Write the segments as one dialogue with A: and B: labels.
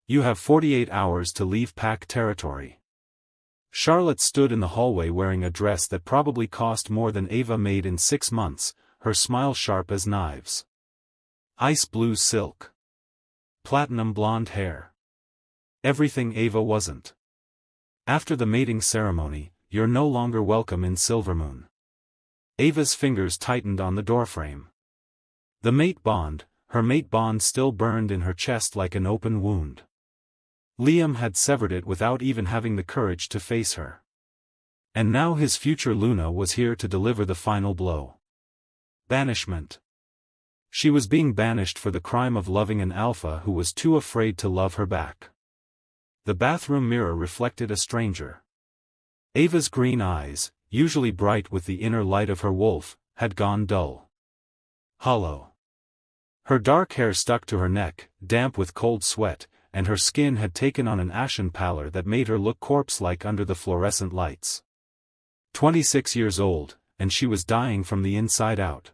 A: You have 48 hours to leave Pack territory. Charlotte stood in the hallway wearing a dress that probably cost more than Ava made in 6 months, her smile sharp as knives. Ice blue silk. Platinum blonde hair. Everything Ava wasn't. After the mating ceremony, you're no longer welcome in Silvermoon. Ava's fingers tightened on the doorframe. The mate bond, her mate bond still burned in her chest like an open wound. Liam had severed it without even having the courage to face her. And now his future Luna was here to deliver the final blow. Banishment. She was being banished for the crime of loving an alpha who was too afraid to love her back. The bathroom mirror reflected a stranger. Ava's green eyes, usually bright with the inner light of her wolf, had gone dull. Hollow. Her dark hair stuck to her neck, damp with cold sweat, and her skin had taken on an ashen pallor that made her look corpse-like under the fluorescent lights. 26 years old, and she was dying from the inside out.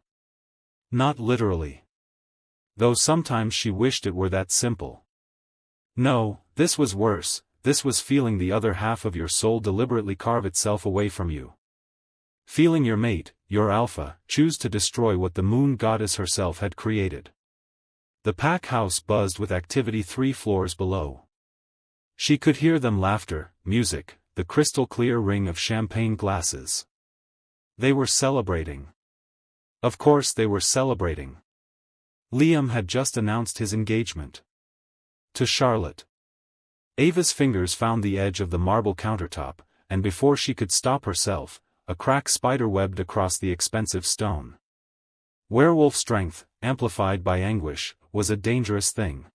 A: Not literally. Though sometimes she wished it were that simple. No, this was worse, this was feeling the other half of your soul deliberately carve itself away from you. Feeling your mate, your alpha, choose to destroy what the moon goddess herself had created. The pack house buzzed with activity 3 floors below. She could hear them laughter, music, the crystal-clear ring of champagne glasses. They were celebrating. Of course they were celebrating. Liam had just announced his engagement. To Charlotte. Ava's fingers found the edge of the marble countertop, and before she could stop herself, a crack spider-webbed across the expensive stone. Werewolf strength, amplified by anguish, was a dangerous thing.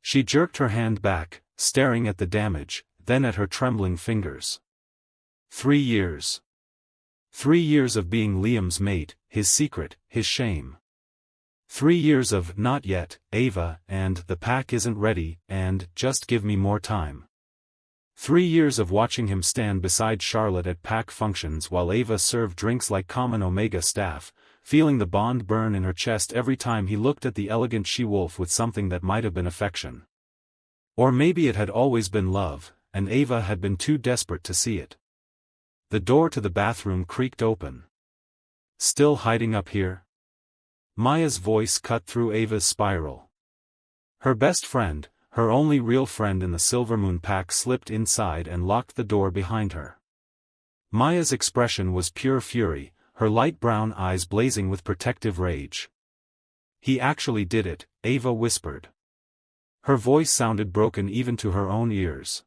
A: She jerked her hand back, staring at the damage, then at her trembling fingers. 3 years. 3 years of being Liam's mate, his secret, his shame. 3 years of not yet, Ava, and the pack isn't ready, and just give me more time. 3 years of watching him stand beside Charlotte at pack functions while Ava served drinks like common Omega staff, feeling the bond burn in her chest every time he looked at the elegant she-wolf with something that might have been affection. Or maybe it had always been love, and Ava had been too desperate to see it. The door to the bathroom creaked open. Still hiding up here? Maya's voice cut through Ava's spiral. Her best friend, her only real friend in the Silvermoon pack, slipped inside and locked the door behind her. Maya's expression was pure fury, her light brown eyes blazing with protective rage. He actually did it, Ava whispered. Her voice sounded broken even to her own ears.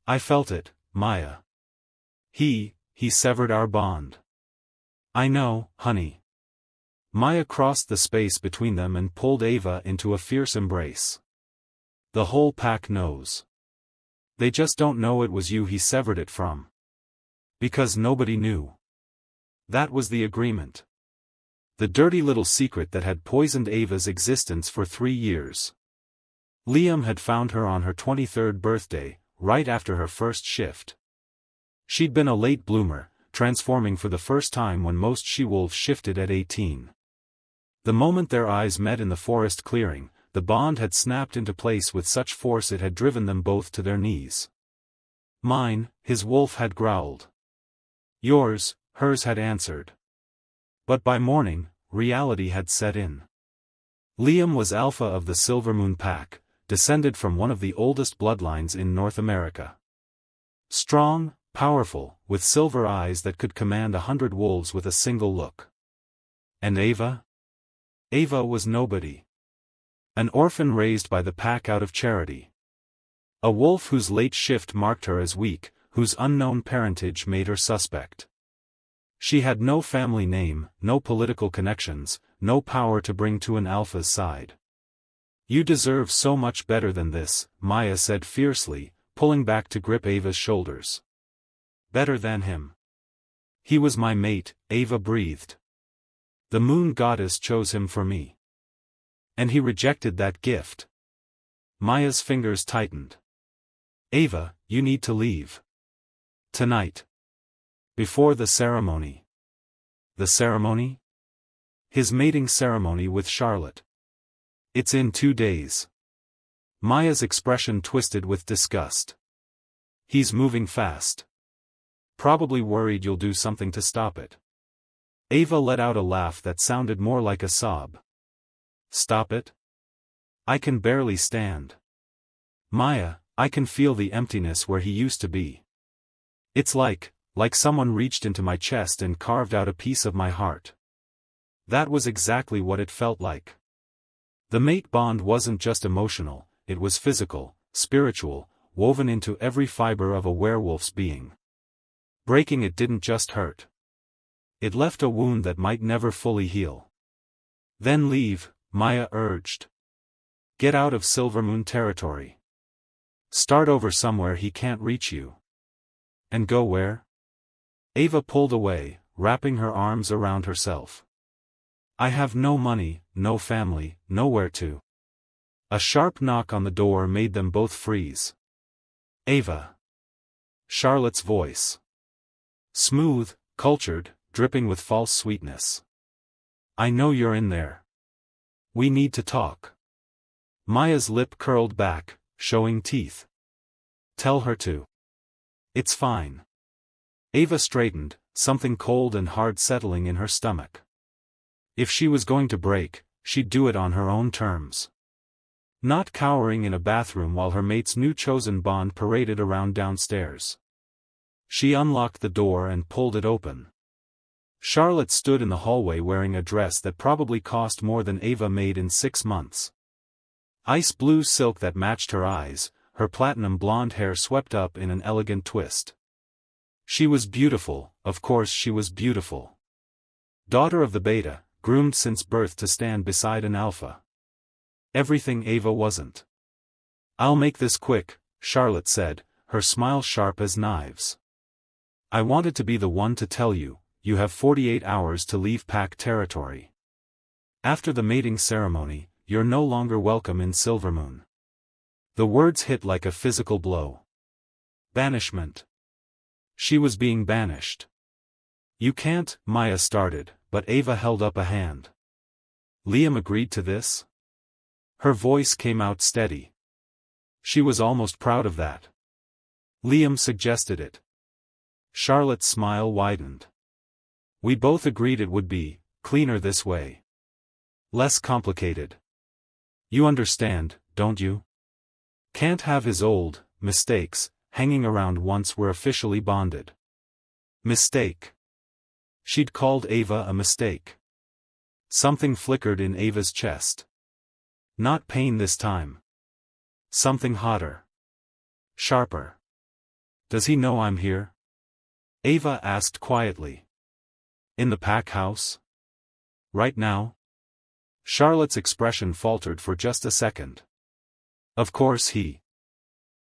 A: I felt it, Maya. He severed our bond. I know, honey. Maya crossed the space between them and pulled Ava into a fierce embrace. The whole pack knows. They just don't know it was you he severed it from. Because nobody knew. That was the agreement. The dirty little secret that had poisoned Ava's existence for 3 years. Liam had found her on her 23rd birthday, right after her first shift. She'd been a late bloomer, transforming for the first time when most she-wolves shifted at 18. The moment their eyes met in the forest clearing, the bond had snapped into place with such force it had driven them both to their knees. Mine, his wolf had growled. Yours, hers had answered. But by morning, reality had set in. Liam was alpha of the Silvermoon pack, descended from one of the oldest bloodlines in North America. Strong, powerful, with silver eyes that could command 100 wolves with a single look. And Ava? Ava was nobody. An orphan raised by the pack out of charity. A wolf whose late shift marked her as weak, whose unknown parentage made her suspect. She had no family name, no political connections, no power to bring to an alpha's side. You deserve so much better than this, Maya said fiercely, pulling back to grip Ava's shoulders. Better than him. He was my mate, Ava breathed. The moon goddess chose him for me. And he rejected that gift. Maya's fingers tightened. Ava, you need to leave. Tonight. Before the ceremony. The ceremony? His mating ceremony with Charlotte. It's in 2 days. Maya's expression twisted with disgust. He's moving fast. Probably worried you'll do something to stop it. Ava let out a laugh that sounded more like a sob. Stop it? I can barely stand. Maya, I can feel the emptiness where he used to be. It's like someone reached into my chest and carved out a piece of my heart. That was exactly what it felt like. The mate bond wasn't just emotional, it was physical, spiritual, woven into every fiber of a werewolf's being. Breaking it didn't just hurt. It left a wound that might never fully heal. Then leave, Maya urged. Get out of Silvermoon territory. Start over somewhere he can't reach you. And go where? Ava pulled away, wrapping her arms around herself. I have no money, no family, nowhere to. A sharp knock on the door made them both freeze. Ava. Charlotte's voice. Smooth, cultured, dripping with false sweetness. I know you're in there. We need to talk. Maya's lip curled back, showing teeth. Tell her to. It's fine. Ava straightened, something cold and hard settling in her stomach. If she was going to break, she'd do it on her own terms. Not cowering in a bathroom while her mate's new chosen bond paraded around downstairs. She unlocked the door and pulled it open. Charlotte stood in the hallway wearing a dress that probably cost more than Ava made in 6 months. Ice blue silk that matched her eyes, her platinum blonde hair swept up in an elegant twist. She was beautiful, of course she was beautiful. Daughter of the beta, groomed since birth to stand beside an alpha. Everything Ava wasn't. I'll make this quick, Charlotte said, her smile sharp as knives. I wanted to be the one to tell you, you have 48 hours to leave Pack territory. After the mating ceremony, you're no longer welcome in Silvermoon. The words hit like a physical blow. Banishment. She was being banished. You can't, Maya started, but Ava held up a hand. Liam agreed to this? Her voice came out steady. She was almost proud of that. Liam suggested it. Charlotte's smile widened. We both agreed it would be cleaner this way. Less complicated. You understand, don't you? Can't have his old mistakes hanging around once we're officially bonded. Mistake. She'd called Ava a mistake. Something flickered in Ava's chest. Not pain this time. Something hotter. Sharper. Does he know I'm here? Ava asked quietly. In the pack house? Right now? Charlotte's expression faltered for just a second. Of course he.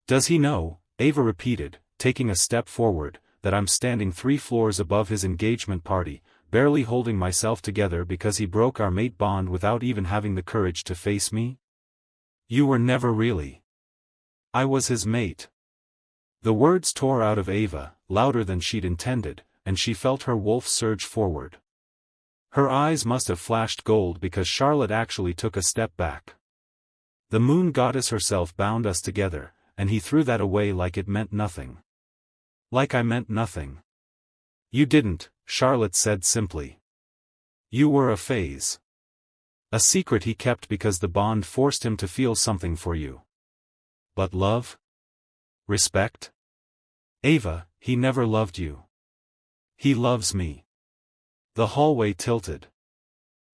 A: Does he know, Ava repeated, taking a step forward, that I'm standing 3 floors above his engagement party, barely holding myself together because he broke our mate bond without even having the courage to face me? You were never really. I was his mate. The words tore out of Ava, louder than she'd intended, and she felt her wolf surge forward. Her eyes must have flashed gold because Charlotte actually took a step back. The moon goddess herself bound us together, and he threw that away like it meant nothing. Like I meant nothing. You didn't, Charlotte said simply. You were a phase. A secret he kept because the bond forced him to feel something for you. But love? Respect? Ava, he never loved you. He loves me. The hallway tilted.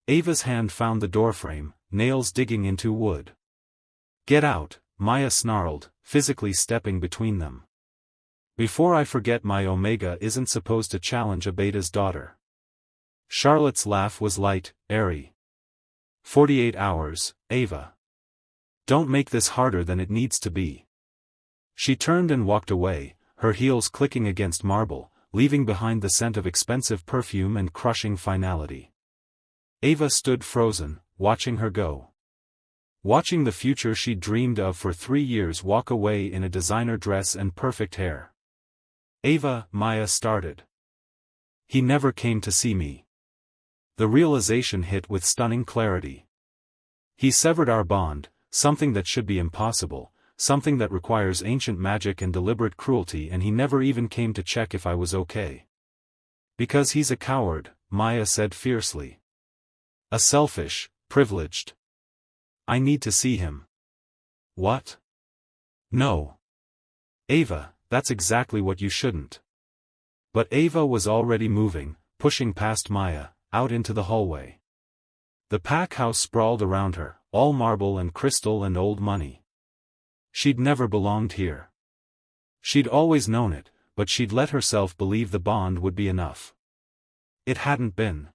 A: Ava's hand found the doorframe, nails digging into wood. Get out, Maya snarled, physically stepping between them. Before I forget, my Omega isn't supposed to challenge a beta's daughter. Charlotte's laugh was light, airy. 48 hours, Ava. Don't make this harder than it needs to be. She turned and walked away, her heels clicking against marble, leaving behind the scent of expensive perfume and crushing finality. Ava stood frozen, watching her go. Watching the future she'd dreamed of for 3 years walk away in a designer dress and perfect hair. Ava, Maya started. He never came to see me. The realization hit with stunning clarity. He severed our bond, something that should be impossible, something that requires ancient magic and deliberate cruelty, and he never even came to check if I was okay. Because he's a coward, Maya said fiercely. A selfish, privileged. I need to see him. What? No. Ava, that's exactly what you shouldn't. But Ava was already moving, pushing past Maya, out into the hallway. The pack house sprawled around her, all marble and crystal and old money. She'd never belonged here. She'd always known it, but she'd let herself believe the bond would be enough. It hadn't been.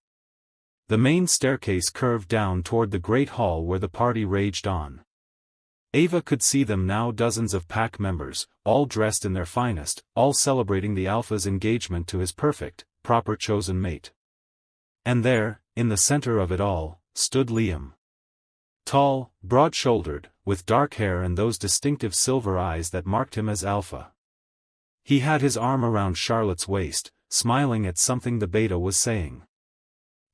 A: The main staircase curved down toward the great hall where the party raged on. Ava could see them now, dozens of pack members, all dressed in their finest, all celebrating the Alpha's engagement to his perfect, proper chosen mate. And there, in the center of it all, stood Liam. Tall, broad-shouldered, with dark hair and those distinctive silver eyes that marked him as Alpha. He had his arm around Charlotte's waist, smiling at something the beta was saying.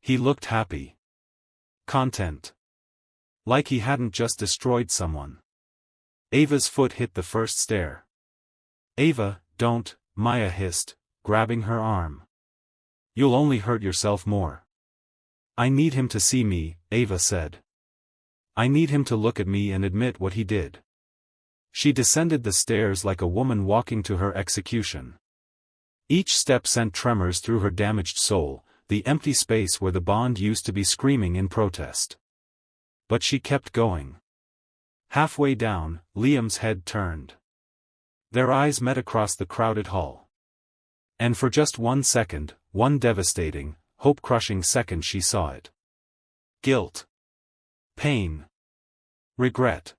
A: He looked happy. Content. Like he hadn't just destroyed someone. Ava's foot hit the first stair. Ava, don't, Maya hissed, grabbing her arm. You'll only hurt yourself more. I need him to see me, Ava said. I need him to look at me and admit what he did. She descended the stairs like a woman walking to her execution. Each step sent tremors through her damaged soul, the empty space where the bond used to be screaming in protest. But she kept going. Halfway down, Liam's head turned. Their eyes met across the crowded hall. And for just 1 second, one devastating, hope-crushing second, she saw it. Guilt. Pain. Regret.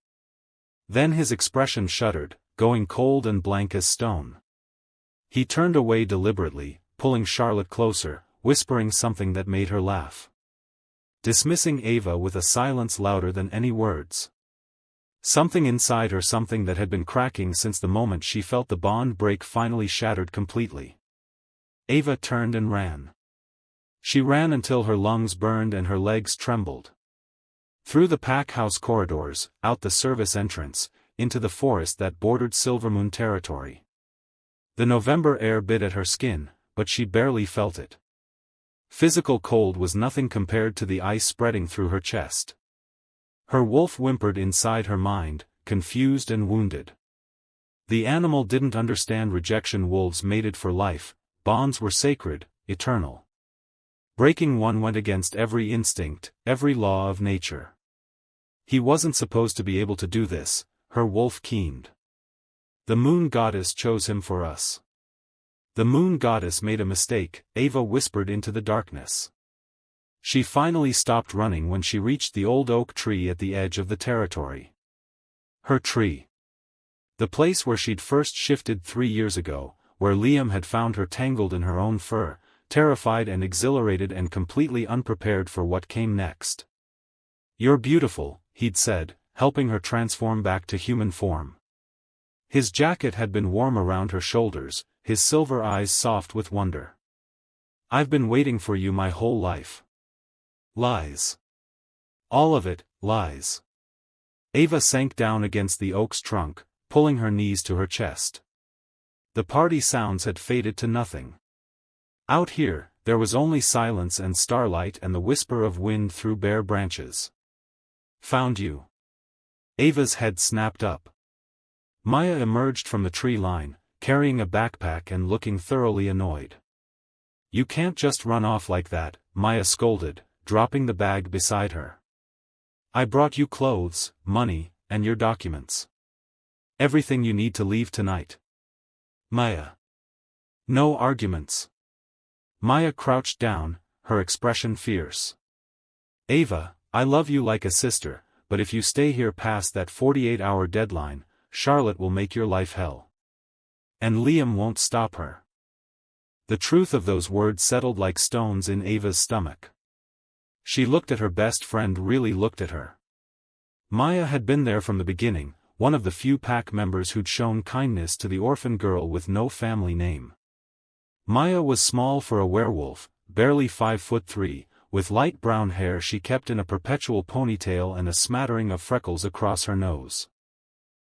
A: Then his expression shuddered, going cold and blank as stone. He turned away deliberately, pulling Charlotte closer, whispering something that made her laugh. Dismissing Ava with a silence louder than any words. Something inside her, something that had been cracking since the moment she felt the bond break, finally shattered completely. Ava turned and ran. She ran until her lungs burned and her legs trembled. Through the pack house corridors, out the service entrance, into the forest that bordered Silvermoon territory. The November air bit at her skin, but she barely felt it. Physical cold was nothing compared to the ice spreading through her chest. Her wolf whimpered inside her mind, confused and wounded. The animal didn't understand rejection. Wolves mated for life, bonds were sacred, eternal. Breaking one went against every instinct, every law of nature. He wasn't supposed to be able to do this, her wolf keened. The moon goddess chose him for us. The moon goddess made a mistake, Ava whispered into the darkness. She finally stopped running when she reached the old oak tree at the edge of the territory. Her tree. The place where she'd first shifted 3 years ago, where Liam had found her tangled in her own fur, terrified and exhilarated and completely unprepared for what came next. You're beautiful, he'd said, helping her transform back to human form. His jacket had been warm around her shoulders, his silver eyes soft with wonder. I've been waiting for you my whole life. Lies. All of it, lies. Ava sank down against the oak's trunk, pulling her knees to her chest. The party sounds had faded to nothing. Out here, there was only silence and starlight and the whisper of wind through bare branches. Found you. Ava's head snapped up. Maya emerged from the tree line, carrying a backpack and looking thoroughly annoyed. You can't just run off like that, Maya scolded, dropping the bag beside her. I brought you clothes, money, and your documents. Everything you need to leave tonight. Maya. No arguments. Maya crouched down, her expression fierce. Ava, I love you like a sister, but if you stay here past that 48-hour deadline, Charlotte will make your life hell. And Liam won't stop her. The truth of those words settled like stones in Ava's stomach. She looked at her best friend, really looked at her. Maya had been there from the beginning, one of the few pack members who'd shown kindness to the orphan girl with no family name. Maya was small for a werewolf, barely 5'3", with light brown hair she kept in a perpetual ponytail and a smattering of freckles across her nose.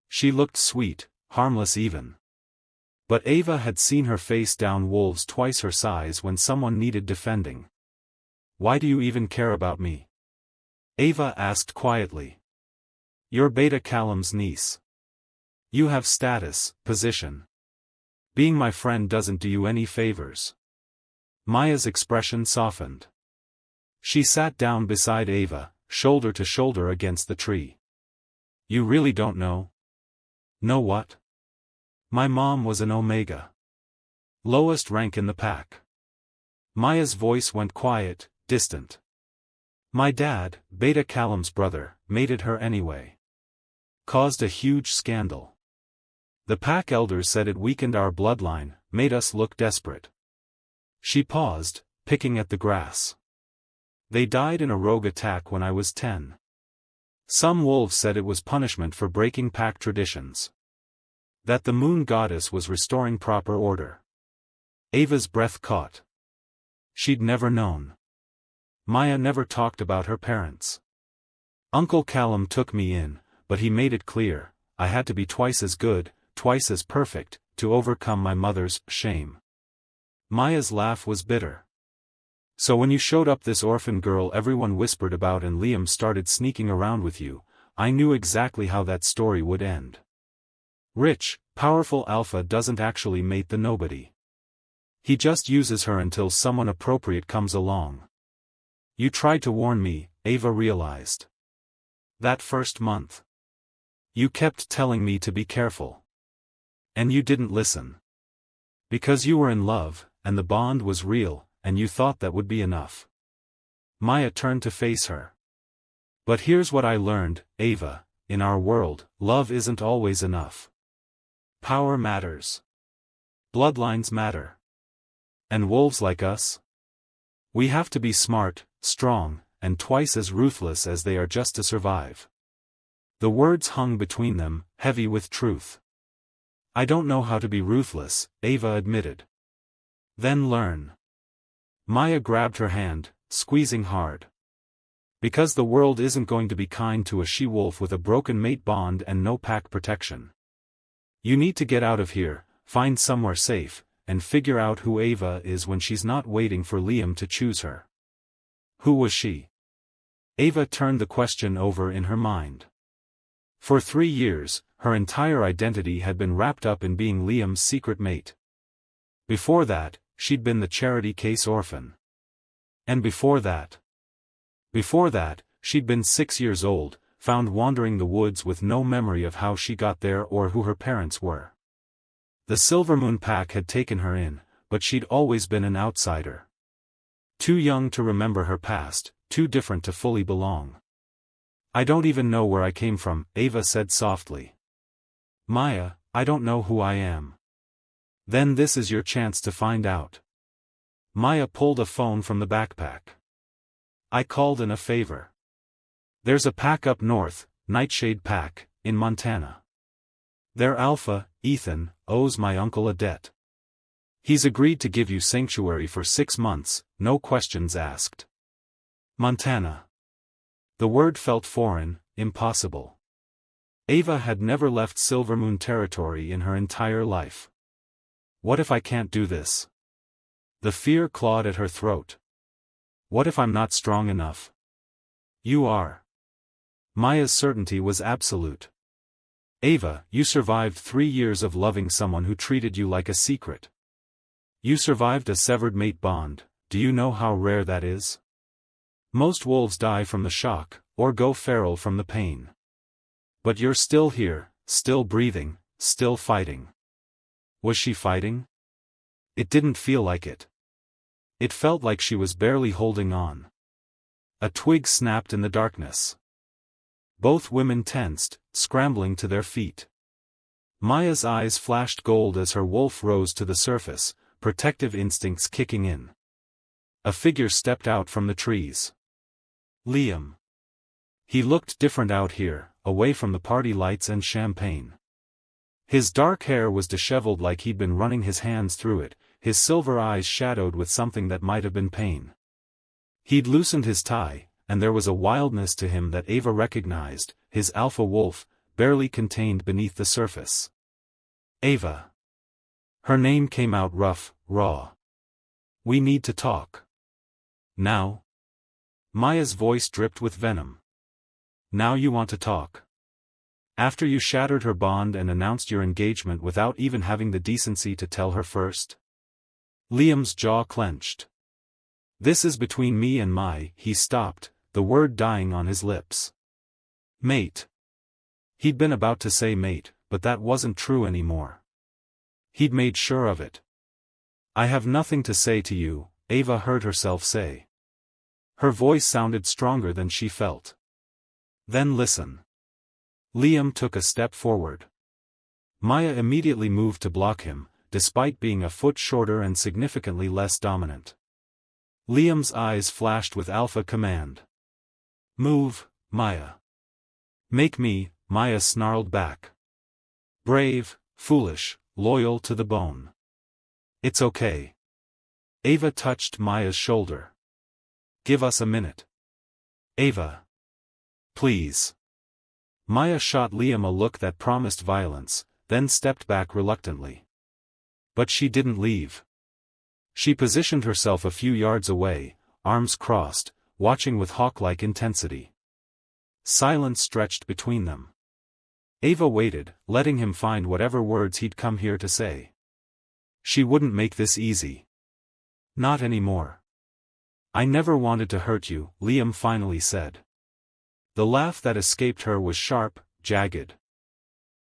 A: She looked sweet, harmless even. But Ava had seen her face down wolves twice her size when someone needed defending. "Why do you even care about me?" Ava asked quietly. "You're Beta Callum's niece. You have status, position. Being my friend doesn't do you any favors." Maya's expression softened. She sat down beside Ava, shoulder to shoulder against the tree. "You really don't know?" "Know what?" "My mom was an Omega. Lowest rank in the pack." Maya's voice went quiet, distant. "My dad, Beta Callum's brother, mated her anyway. Caused a huge scandal. The pack elders said it weakened our bloodline, made us look desperate." She paused, picking at the grass. "They died in a rogue attack when I was 10. Some wolves said it was punishment for breaking pack traditions. That the moon goddess was restoring proper order." Ava's breath caught. She'd never known. Maya never talked about her parents. "Uncle Callum took me in, but he made it clear, I had to be twice as good, twice as perfect, to overcome my mother's shame." Maya's laugh was bitter. "So when you showed up this orphan girl everyone whispered about and Liam started sneaking around with you, I knew exactly how that story would end. Rich, powerful alpha doesn't actually mate the nobody. He just uses her until someone appropriate comes along. You tried to warn me," Ava realized. "That first month. You kept telling me to be careful. And you didn't listen. Because you were in love, and the bond was real, and you thought that would be enough." Maya turned to face her. "But here's what I learned, Ava, in our world, love isn't always enough. Power matters. Bloodlines matter. And wolves like us? We have to be smart, strong, and twice as ruthless as they are just to survive." The words hung between them, heavy with truth. "I don't know how to be ruthless," Ava admitted. "Then learn." Maya grabbed her hand, squeezing hard. "Because the world isn't going to be kind to a she-wolf with a broken mate bond and no pack protection. You need to get out of here, find somewhere safe, and figure out who Ava is when she's not waiting for Liam to choose her." Who was she? Ava turned the question over in her mind. For 3 years, her entire identity had been wrapped up in being Liam's secret mate. Before that, she'd been the charity case orphan. And before that, she'd been 6 years old, found wandering the woods with no memory of how she got there or who her parents were. The Silvermoon pack had taken her in, but she'd always been an outsider. Too young to remember her past, too different to fully belong. "I don't even know where I came from," Ava said softly. "Maya, I don't know who I am." "Then this is your chance to find out." Maya pulled a phone from the backpack. "I called in a favor. There's a pack up north, Nightshade Pack, in Montana. Their alpha, Ethan, owes my uncle a debt. He's agreed to give you sanctuary for 6 months, no questions asked." Montana. The word felt foreign, impossible. Ava had never left Silvermoon territory in her entire life. "What if I can't do this?" The fear clawed at her throat. "What if I'm not strong enough?" "You are." Maya's certainty was absolute. "Ava, you survived 3 years of loving someone who treated you like a secret. You survived a severed mate bond. Do you know how rare that is? Most wolves die from the shock, or go feral from the pain. But you're still here, still breathing, still fighting." Was she fighting? It didn't feel like it. It felt like she was barely holding on. A twig snapped in the darkness. Both women tensed, scrambling to their feet. Maya's eyes flashed gold as her wolf rose to the surface, protective instincts kicking in. A figure stepped out from the trees. Liam. He looked different out here, away from the party lights and champagne. His dark hair was disheveled like he'd been running his hands through it, his silver eyes shadowed with something that might have been pain. He'd loosened his tie, and there was a wildness to him that Ava recognized, his alpha wolf, barely contained beneath the surface. Ava. Her name came out rough, raw. We need to talk. Now? Maya's voice dripped with venom. Now you want to talk? After you shattered her bond and announced your engagement without even having the decency to tell her first? Liam's jaw clenched. This is between me and he stopped, the word dying on his lips. Mate. He'd been about to say mate, but that wasn't true anymore. He'd made sure of it. I have nothing to say to you, Ava heard herself say. Her voice sounded stronger than she felt. Then listen. Liam took a step forward. Maya immediately moved to block him, despite being a foot shorter and significantly less dominant. Liam's eyes flashed with alpha command. Move, Maya. Make me, Maya snarled back. Brave, foolish, loyal to the bone. It's okay. Ava touched Maya's shoulder. Give us a minute. Ava. Please. Maya shot Liam a look that promised violence, then stepped back reluctantly. But she didn't leave. She positioned herself a few yards away, arms crossed, watching with hawk-like intensity. Silence stretched between them. Ava waited, letting him find whatever words he'd come here to say. She wouldn't make this easy. Not anymore. I never wanted to hurt you, Liam finally said. The laugh that escaped her was sharp, jagged.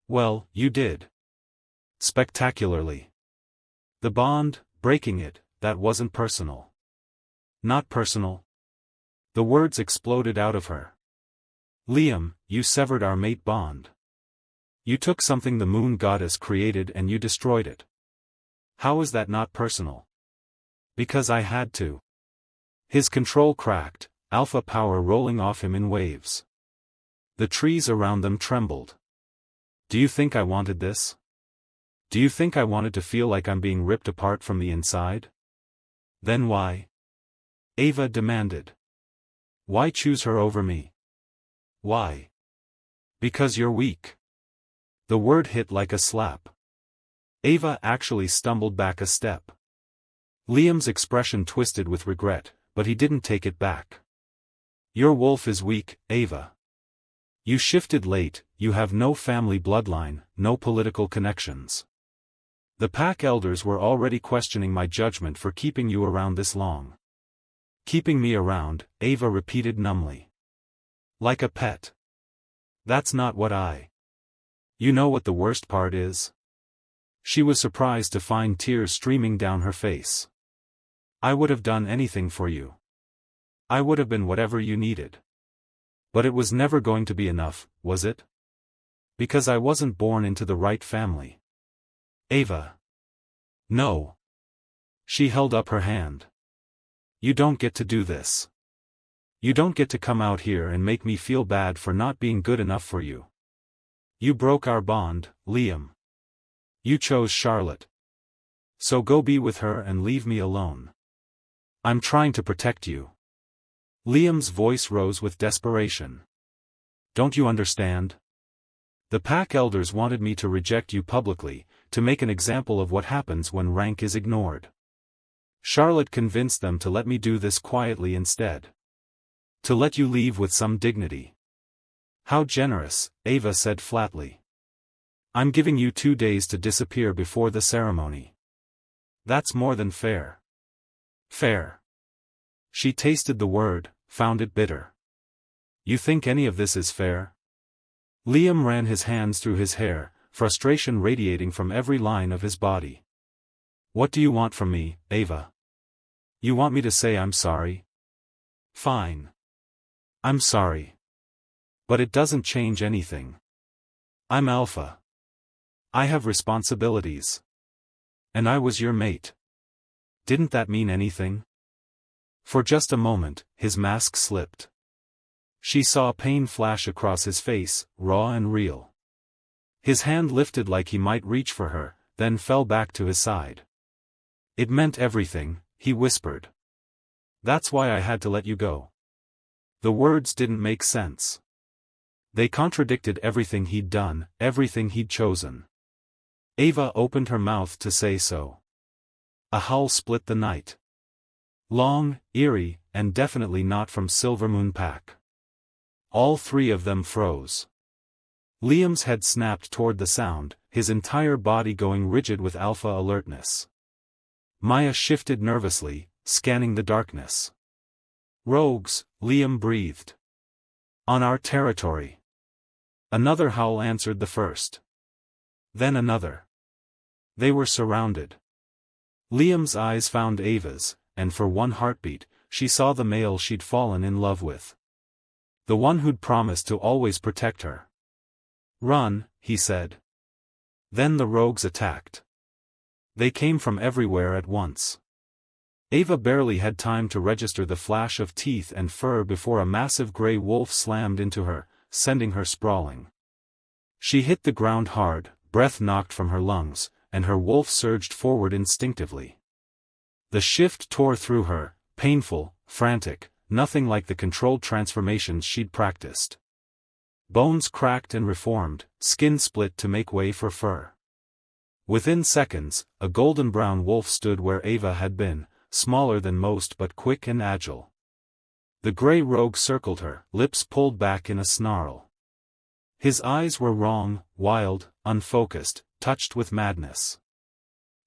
A: Well, you did. Spectacularly. The bond, breaking it, that wasn't personal. Not personal. The words exploded out of her. Liam, you severed our mate bond. You took something the moon goddess created and you destroyed it. How is that not personal? Because I had to. His control cracked, alpha power rolling off him in waves. The trees around them trembled. Do you think I wanted this? Do you think I wanted to feel like I'm being ripped apart from the inside? Then why? Ava demanded. Why choose her over me? Why? Because you're weak. The word hit like a slap. Ava actually stumbled back a step. Liam's expression twisted with regret, but he didn't take it back. Your wolf is weak, Ava. You shifted late, you have no family bloodline, no political connections. The pack elders were already questioning my judgment for keeping you around this long. Keeping me around, Ava repeated numbly. Like a pet. That's not what I. You know what the worst part is? She was surprised to find tears streaming down her face. I would have done anything for you. I would have been whatever you needed. But it was never going to be enough, was it? Because I wasn't born into the right family. Ava. No. She held up her hand. You don't get to do this. You don't get to come out here and make me feel bad for not being good enough for you. You broke our bond, Liam. You chose Charlotte. So go be with her and leave me alone. I'm trying to protect you. Liam's voice rose with desperation. Don't you understand? The pack elders wanted me to reject you publicly, to make an example of what happens when rank is ignored. Charlotte convinced them to let me do this quietly instead. To let you leave with some dignity. How generous, Ava said flatly. I'm giving you 2 days to disappear before the ceremony. That's more than fair. Fair. She tasted the word, found it bitter. You think any of this is fair? Liam ran his hands through his hair, frustration radiating from every line of his body. What do you want from me, Ava? You want me to say I'm sorry? Fine. I'm sorry. But it doesn't change anything. I'm alpha. I have responsibilities. And I was your mate. Didn't that mean anything? For just a moment, his mask slipped. She saw pain flash across his face, raw and real. His hand lifted like he might reach for her, then fell back to his side. It meant everything, he whispered. That's why I had to let you go." The words didn't make sense. They contradicted everything he'd done, everything he'd chosen. Ava opened her mouth to say so. A howl split the night. Long, eerie, and definitely not from Silvermoon Pack. All three of them froze. Liam's head snapped toward the sound, his entire body going rigid with alpha alertness. Maya shifted nervously, scanning the darkness. "Rogues," Liam breathed. "On our territory." Another howl answered the first. Then another. They were surrounded. Liam's eyes found Ava's, and for one heartbeat, she saw the male she'd fallen in love with. The one who'd promised to always protect her. "Run," he said. Then the rogues attacked. They came from everywhere at once. Ava barely had time to register the flash of teeth and fur before a massive gray wolf slammed into her, sending her sprawling. She hit the ground hard, breath knocked from her lungs, and her wolf surged forward instinctively. The shift tore through her, painful, frantic, nothing like the controlled transformations she'd practiced. Bones cracked and reformed, skin split to make way for fur. Within seconds, a golden-brown wolf stood where Ava had been, smaller than most but quick and agile. The gray rogue circled her, lips pulled back in a snarl. His eyes were wrong, wild, unfocused, touched with madness.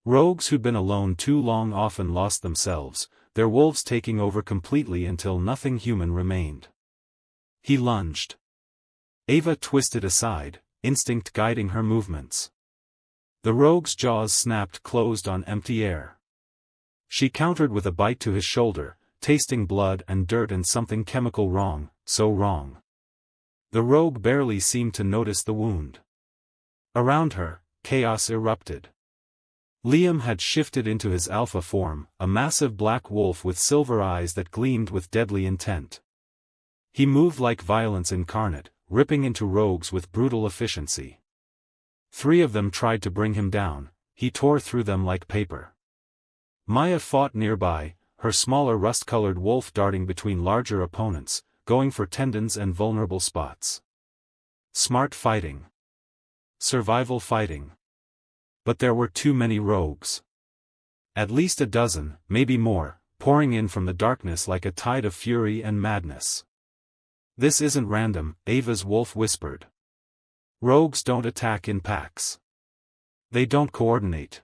A: Rogues who'd been alone too long often lost themselves, their wolves taking over completely until nothing human remained. He lunged. Ava twisted aside, instinct guiding her movements. The rogue's jaws snapped closed on empty air. She countered with a bite to his shoulder, tasting blood and dirt and something chemical wrong, so wrong. The rogue barely seemed to notice the wound. Around her, chaos erupted. Liam had shifted into his alpha form, a massive black wolf with silver eyes that gleamed with deadly intent. He moved like violence incarnate, ripping into rogues with brutal efficiency. 3 of them tried to bring him down, he tore through them like paper. Maya fought nearby, her smaller rust-colored wolf darting between larger opponents, going for tendons and vulnerable spots. Smart fighting. Survival fighting. But there were too many rogues. At least a dozen, maybe more, pouring in from the darkness like a tide of fury and madness. "This isn't random," Ava's wolf whispered. "Rogues don't attack in packs. They don't coordinate."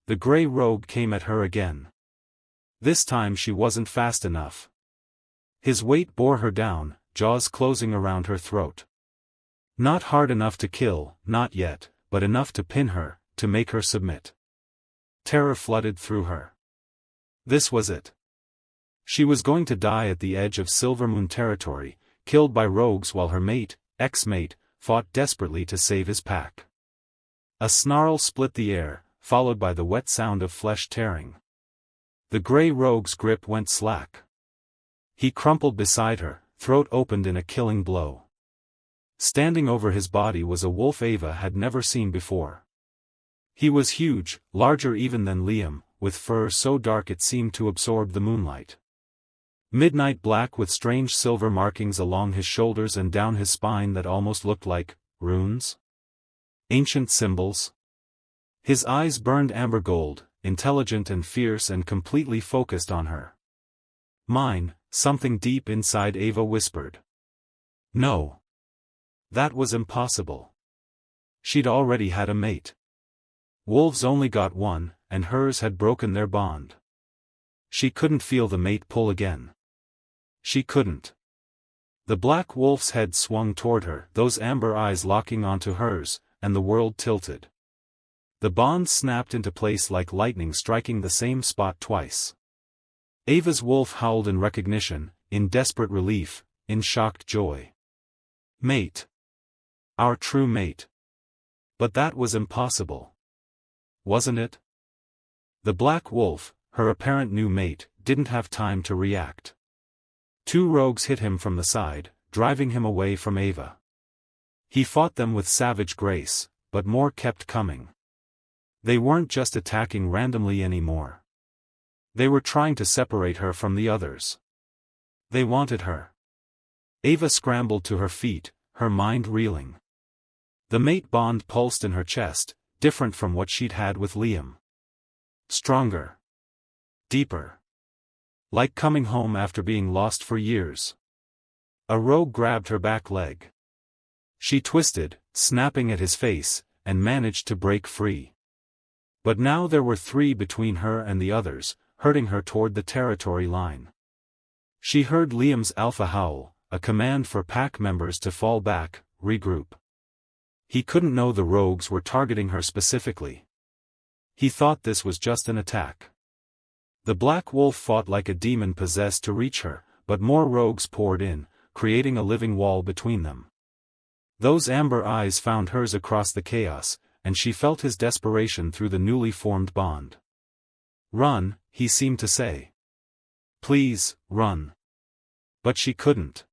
A: The gray rogue came at her again. This time she wasn't fast enough. His weight bore her down, jaws closing around her throat. Not hard enough to kill, not yet, but enough to pin her, to make her submit. Terror flooded through her. This was it. She was going to die at the edge of Silvermoon territory, killed by rogues while her mate, ex-mate, fought desperately to save his pack. A snarl split the air, followed by the wet sound of flesh tearing. The gray rogue's grip went slack. He crumpled beside her, throat opened in a killing blow. Standing over his body was a wolf Ava had never seen before. He was huge, larger even than Liam, with fur so dark it seemed to absorb the moonlight. Midnight black with strange silver markings along his shoulders and down his spine that almost looked like runes. Ancient symbols. His eyes burned amber gold, intelligent and fierce and completely focused on her. "Mine," something deep inside Ava whispered. No. That was impossible. She'd already had a mate. Wolves only got one, and hers had broken their bond. She couldn't feel the mate pull again. She couldn't. The black wolf's head swung toward her, those amber eyes locking onto hers, and the world tilted. The bond snapped into place like lightning striking the same spot twice. Ava's wolf howled in recognition, in desperate relief, in shocked joy. Mate. Our true mate. But that was impossible. Wasn't it? The black wolf, her apparent new mate, didn't have time to react. 2 rogues hit him from the side, driving him away from Ava. He fought them with savage grace, but more kept coming. They weren't just attacking randomly anymore. They were trying to separate her from the others. They wanted her. Ava scrambled to her feet, her mind reeling. The mate bond pulsed in her chest, different from what she'd had with Liam. Stronger. Deeper. Like coming home after being lost for years. A rogue grabbed her back leg. She twisted, snapping at his face, and managed to break free. But now there were 3 between her and the others, herding her toward the territory line. She heard Liam's alpha howl, a command for pack members to fall back, regroup. He couldn't know the rogues were targeting her specifically. He thought this was just an attack. The black wolf fought like a demon possessed to reach her, but more rogues poured in, creating a living wall between them. Those amber eyes found hers across the chaos, and she felt his desperation through the newly formed bond. "Run," he seemed to say. "Please, run." But she couldn't.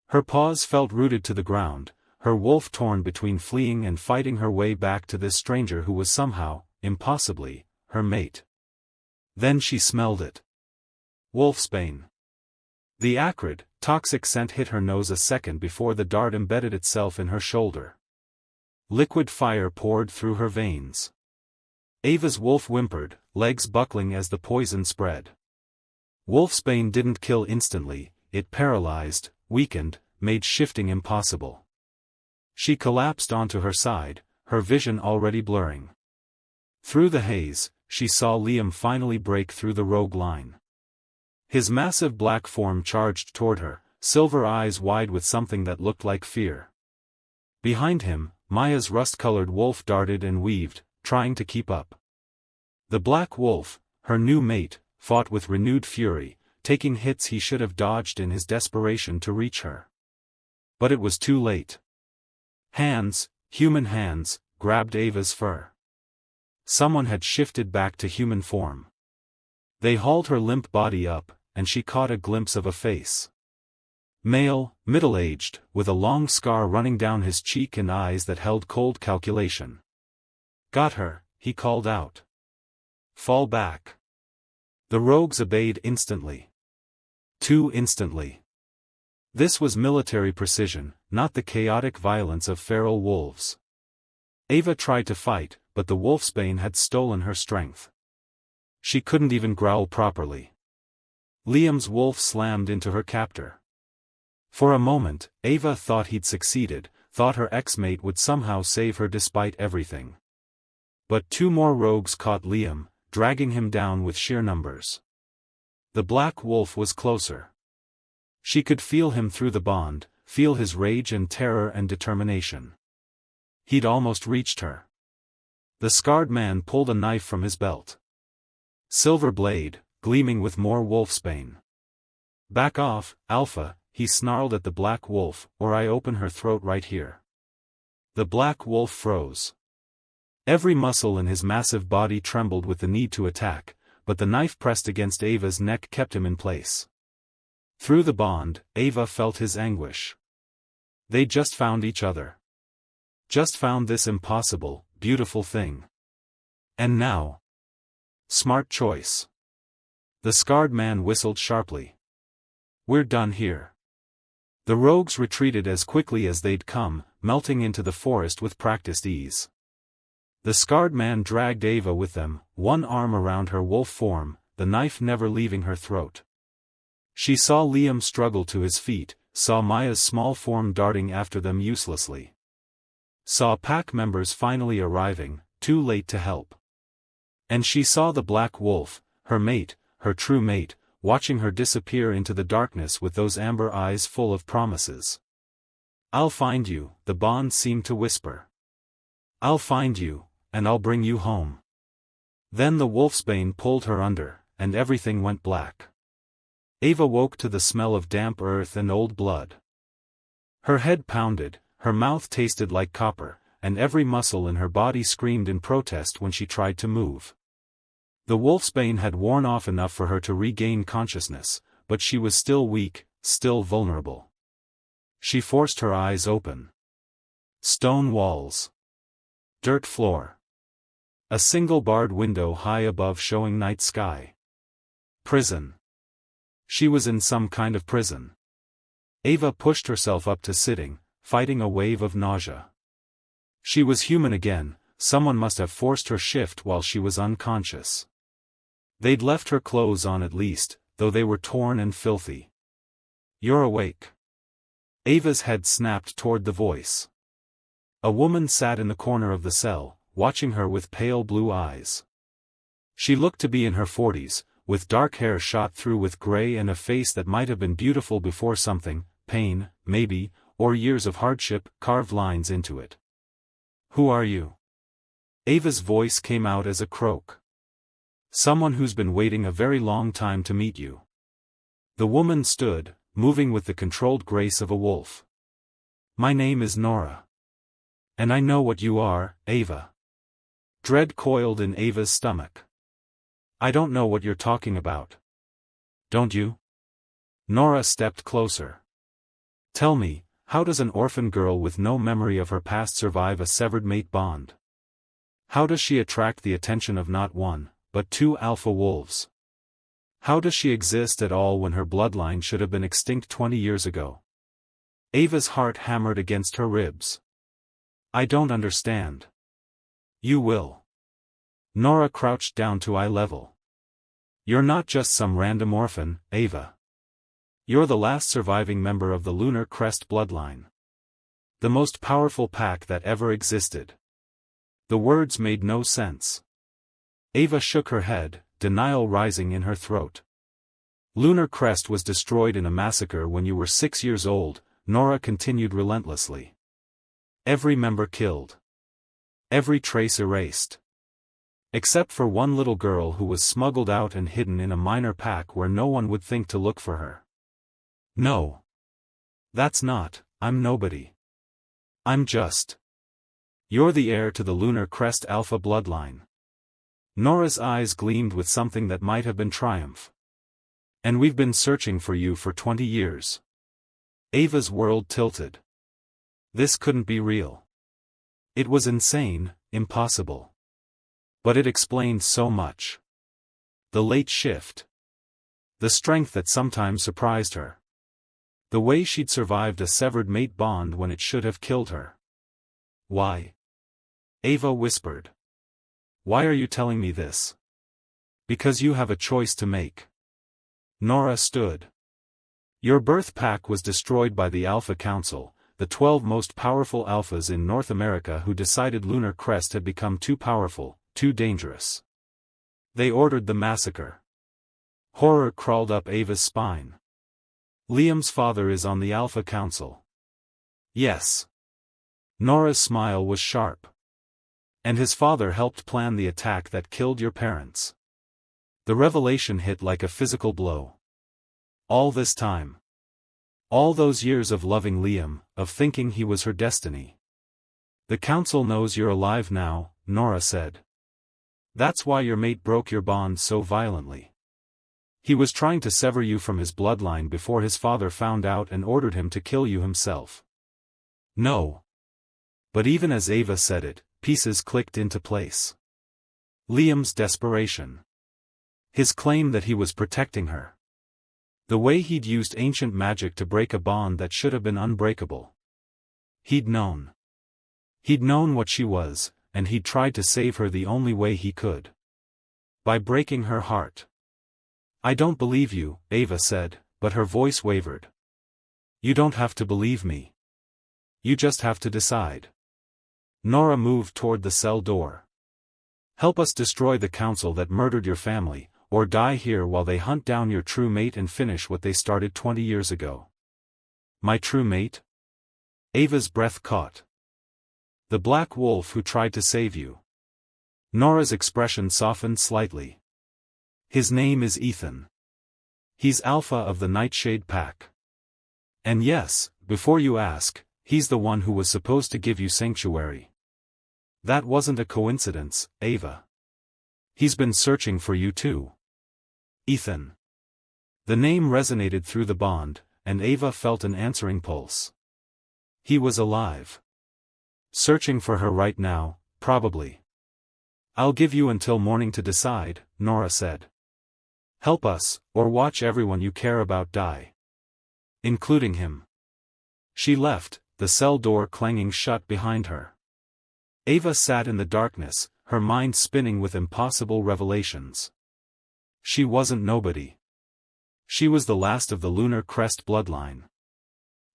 A: Her paws felt rooted to the ground, her wolf torn between fleeing and fighting her way back to this stranger who was somehow, impossibly, her mate. Then she smelled it. Wolfsbane. The acrid, toxic scent hit her nose a second before the dart embedded itself in her shoulder. Liquid fire poured through her veins. Ava's wolf whimpered, legs buckling as the poison spread. Wolfsbane didn't kill instantly, it paralyzed, weakened, made shifting impossible. She collapsed onto her side, her vision already blurring. Through the haze, she saw Liam finally break through the rogue line. His massive black form charged toward her, silver eyes wide with something that looked like fear. Behind him, Maya's rust-colored wolf darted and weaved, trying to keep up. The black wolf, her new mate, fought with renewed fury, taking hits he should have dodged in his desperation to reach her. But it was too late. Hands, human hands, grabbed Ava's fur. Someone had shifted back to human form. They hauled her limp body up, and she caught a glimpse of a face. Male, middle-aged, with a long scar running down his cheek and eyes that held cold calculation. "Got her," he called out. "Fall back." The rogues obeyed instantly. Too instantly. This was military precision, not the chaotic violence of feral wolves. Ava tried to fight, but the wolfsbane had stolen her strength. She couldn't even growl properly. Liam's wolf slammed into her captor. For a moment, Ava thought he'd succeeded, thought her ex-mate would somehow save her despite everything. But 2 more rogues caught Liam, dragging him down with sheer numbers. The black wolf was closer. She could feel him through the bond, feel his rage and terror and determination. He'd almost reached her. The scarred man pulled a knife from his belt. Silver blade, gleaming with more wolfsbane. "Back off, Alpha," he snarled at the black wolf, "or I open her throat right here." The black wolf froze. Every muscle in his massive body trembled with the need to attack, but the knife pressed against Ava's neck kept him in place. Through the bond, Ava felt his anguish. They just found each other. Just found this impossible, beautiful thing. And now? Smart choice. The scarred man whistled sharply. "We're done here." The rogues retreated as quickly as they'd come, melting into the forest with practiced ease. The scarred man dragged Ava with them, one arm around her wolf form, the knife never leaving her throat. She saw Liam struggle to his feet, saw Maya's small form darting after them uselessly. Saw pack members finally arriving, too late to help. And she saw the black wolf, her mate, her true mate, watching her disappear into the darkness with those amber eyes full of promises. "I'll find you," the bond seemed to whisper. "I'll find you, and I'll bring you home." Then the wolfsbane pulled her under, and everything went black. Ava woke to the smell of damp earth and old blood. Her head pounded, her mouth tasted like copper, and every muscle in her body screamed in protest when she tried to move. The wolfsbane had worn off enough for her to regain consciousness, but she was still weak, still vulnerable. She forced her eyes open. Stone walls. Dirt floor. A single barred window high above showing night sky. Prison. She was in some kind of prison. Ava pushed herself up to sitting, fighting a wave of nausea. She was human again. Someone must have forced her shift while she was unconscious. They'd left her clothes on at least, though they were torn and filthy. You're awake. Ava's head snapped toward the voice. A woman sat in the corner of the cell, watching her with pale blue eyes. She looked to be in her 40s, with dark hair shot through with gray and a face that might have been beautiful before something, pain, maybe, or years of hardship, carved lines into it. Who are you? Ava's voice came out as a croak. Someone who's been waiting a very long time to meet you. The woman stood, moving with the controlled grace of a wolf. My name is Nora. And I know what you are, Ava. Dread coiled in Ava's stomach. I don't know what you're talking about. Don't you? Nora stepped closer. Tell me, how does an orphan girl with no memory of her past survive a severed mate bond? How does she attract the attention of not one, but two alpha wolves? How does she exist at all when her bloodline should have been extinct 20 years ago? Ava's heart hammered against her ribs. I don't understand. You will. Nora crouched down to eye level. You're not just some random orphan, Ava. You're the last surviving member of the Lunar Crest bloodline. The most powerful pack that ever existed. The words made no sense. Ava shook her head, denial rising in her throat. Lunar Crest was destroyed in a massacre when you were 6 years old, Nora continued relentlessly. Every member killed. Every trace erased. Except for one little girl who was smuggled out and hidden in a minor pack where no one would think to look for her. No. That's not, I'm nobody. I'm just. You're the heir to the Lunar Crest Alpha bloodline. Nora's eyes gleamed with something that might have been triumph. And we've been searching for you for 20 years. Ava's world tilted. This couldn't be real. It was insane, impossible. But it explained so much. The late shift. The strength that sometimes surprised her. The way she'd survived a severed mate bond when it should have killed her. Why? Ava whispered. Why are you telling me this? Because you have a choice to make. Nora stood. Your birth pack was destroyed by the Alpha Council, the 12 most powerful alphas in North America who decided Lunar Crest had become too powerful, too dangerous. They ordered the massacre. Horror crawled up Ava's spine. Liam's father is on the Alpha Council. Yes. Nora's smile was sharp. And his father helped plan the attack that killed your parents. The revelation hit like a physical blow. All this time. All those years of loving Liam, of thinking he was her destiny. The council knows you're alive now, Nora said. That's why your mate broke your bond so violently. He was trying to sever you from his bloodline before his father found out and ordered him to kill you himself. No. But even as Ava said it, pieces clicked into place. Liam's desperation. His claim that he was protecting her. The way he'd used ancient magic to break a bond that should have been unbreakable. He'd known. He'd known what she was, and he'd tried to save her the only way he could. By breaking her heart. I don't believe you, Ava said, but her voice wavered. You don't have to believe me. You just have to decide. Nora moved toward the cell door. Help us destroy the council that murdered your family, or die here while they hunt down your true mate and finish what they started 20 years ago. My true mate? Ava's breath caught. The black wolf who tried to save you. Nora's expression softened slightly. His name is Ethan. He's Alpha of the Nightshade Pack. And yes, before you ask, he's the one who was supposed to give you sanctuary. That wasn't a coincidence, Ava. He's been searching for you too. Ethan. The name resonated through the bond, and Ava felt an answering pulse. He was alive. Searching for her right now, probably. I'll give you until morning to decide, Nora said. Help us, or watch everyone you care about die. Including him. She left, the cell door clanging shut behind her. Ava sat in the darkness, her mind spinning with impossible revelations. She wasn't nobody. She was the last of the Lunar Crest bloodline.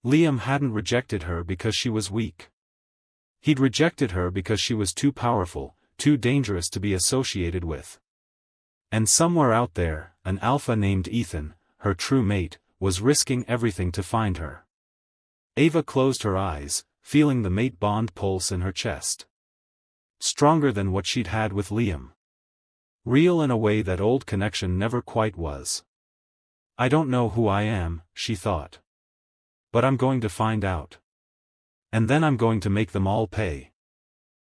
A: Liam hadn't rejected her because she was weak. He'd rejected her because she was too powerful, too dangerous to be associated with. And somewhere out there, an alpha named Ethan, her true mate, was risking everything to find her. Ava closed her eyes, feeling the mate bond pulse in her chest. Stronger than what she'd had with Liam. Real in a way that old connection never quite was. I don't know who I am, she thought. But I'm going to find out. And then I'm going to make them all pay.